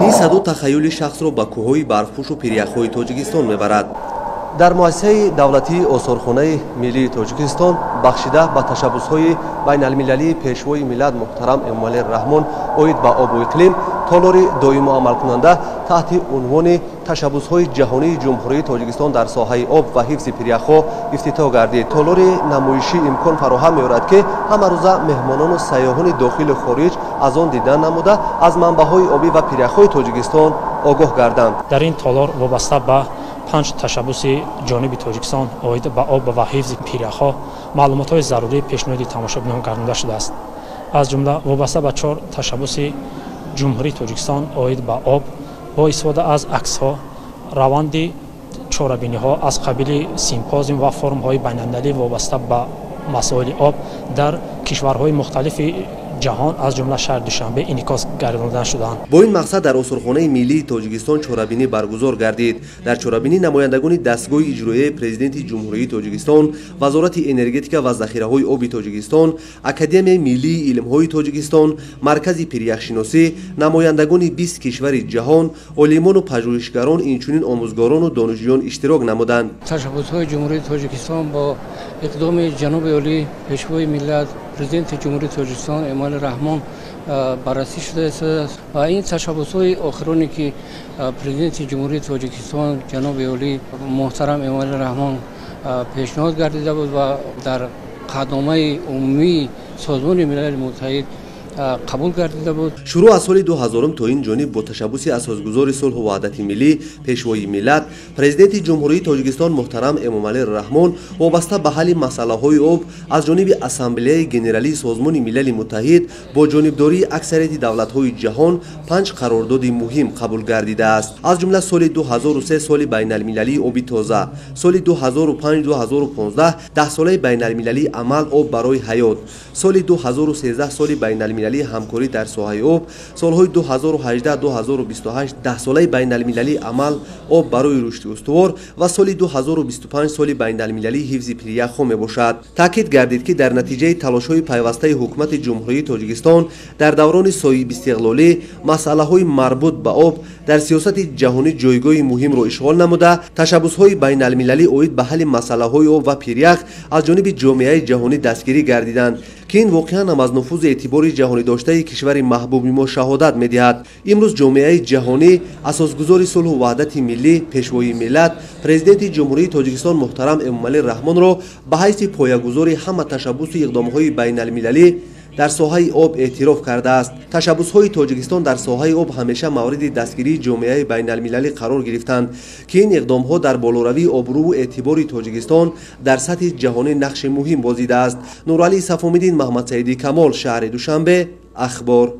این صدا تخیل شخص را به کوههای برفپوش و پیریخ‌های تاجیکستان میبرد. در مؤسسه دولتی آثارخانه ملی تاجیکستان بخشیده به تشبس‌های بین المللی پیشوای ملت محترم امامعلی رحمان اوید به آب و اقلیم تالار دائم عمل کننده تحت عنوان تشبس‌های جهانی جمهوری تاجیکستان در ساحه آب و حفظ پیریخ‌ها افتتاح گردید. تالار نمایشی امکان فراهم می‌آورد که همه روزه مهمانان و سیاحان داخل و خارج از آن دیدن نموده از منبع‌های آبی و پیریخ‌های تاجیکستان آگاه گردند. در این تالار وابسته به 5 تشبس جانب تاجیکستان اوید به آب و حفظ پیریخ‌ها معلومات‌های ضروری پیشنهاد تماشابینان گردانده شده است. از جمله وابسته به 4 تشبس جمهوری تاجیکستان اوید به آب با استفاده از عکس‌ها روند چاره‌بینی‌ها از قبیل سیمپوزیوم و فرم‌های بین‌المللی وابسته به مسائل آب در کشورهای مختلف جهان از جمله شهر دوشنبه انعکاس گردانده شدند. با این مقصد در آثارخانه ملی تاجیکستان چاره‌بینی برگزار گردید. در چاره‌بینی نمایندگان دستگاه اجرایی پرزیدنت جمهوری تاجیکستان، وزارت انرژتیک و ذخیره‌های آبی تاجیکستان، اکادمی ملی علم‌های تاجیکستان، مرکز پیریخ‌شناسی، نمایندگان 20 کشور جهان، عالمان و پژوهشگران، اینچنین آموزگاران و دانشجویان اشتراک نمودند. تشبس‌های جمهوری تاجیکستان با اقدام جناب عالی پیشوای ملت پرزیدنت جمهوری تاجیکستان امامعلی رحمان بررسی شده است و این تشبس‌های آخرانی که پرزیدنت جمهوری تاجیکستان جناب عالی محترم امامعلی رحمان پیشنهاد گردیده بود و در قدنامه عمومی سازمان ملل متحد قبول گردیده بود. شروع از سال 2000 تا این جانب با تشبس اساسگذار صلح و وحدت ملی پیشوای ملت پرزیدنت جمهوری تاجیکستان محترم امامعلی رحمان وابسته به حل مسائل آب از جانب اسامبله ژنرالی سازمان ملل متحد با جانبداری اکثریت دولت‌های جهان 5 قرارداد مهم قبول گردیده است. از جمله سال 2003 سال بین المللی آب تازه، سال 2005 2015 10 ساله بین المللی عمل آب برای حیات، سال 2013 سال بین المللی همکاری در ساحه آب، سالهای 2018 2028 10 ساله بین المللی عمل آب برای رشد استوار و سال 2025 سال بین المللی حفظ پیریخ‌ها می باشد. تاکید گردید که در نتیجه تلاش‌های پیوسته حکومت جمهوری تاجیکستان در دوران صاحب استقلالی مسائل مربوط به آب در سیاست جهانی جایگاه مهم را اشغال نموده، تشبس‌های بین المللی اوید به حل مسائل آب و پیریخ از جانب جامعه جهانی دستگیری گردیدند که این واقعا هم از نفوذ اعتبار جهانی داشته کشور محبوب ما شهادت می‌دهد. امروز جامعه جهانی اساسگذار صلح و وحدت ملی پیشوای ملت پرزیدنت جمهوری تاجیکستان محترم امامعلی رحمان را به حیث پایه‌گذار همه تشبس و اقدام‌های بین المللی در ساحه آب اعتراف کرده است. تشبس‌های تاجیکستان در ساحه آب همیشه مورد دستگیری جامعه بین المللی قرار گرفتند که این اقدام‌ها در بالوروی آبرو و اعتبار تاجیکستان در سطح جهانی نقش مهم بازیده است. نورعلی صفامیدین، محمد سعیدی کمال، شهر دوشنبه، اخبار.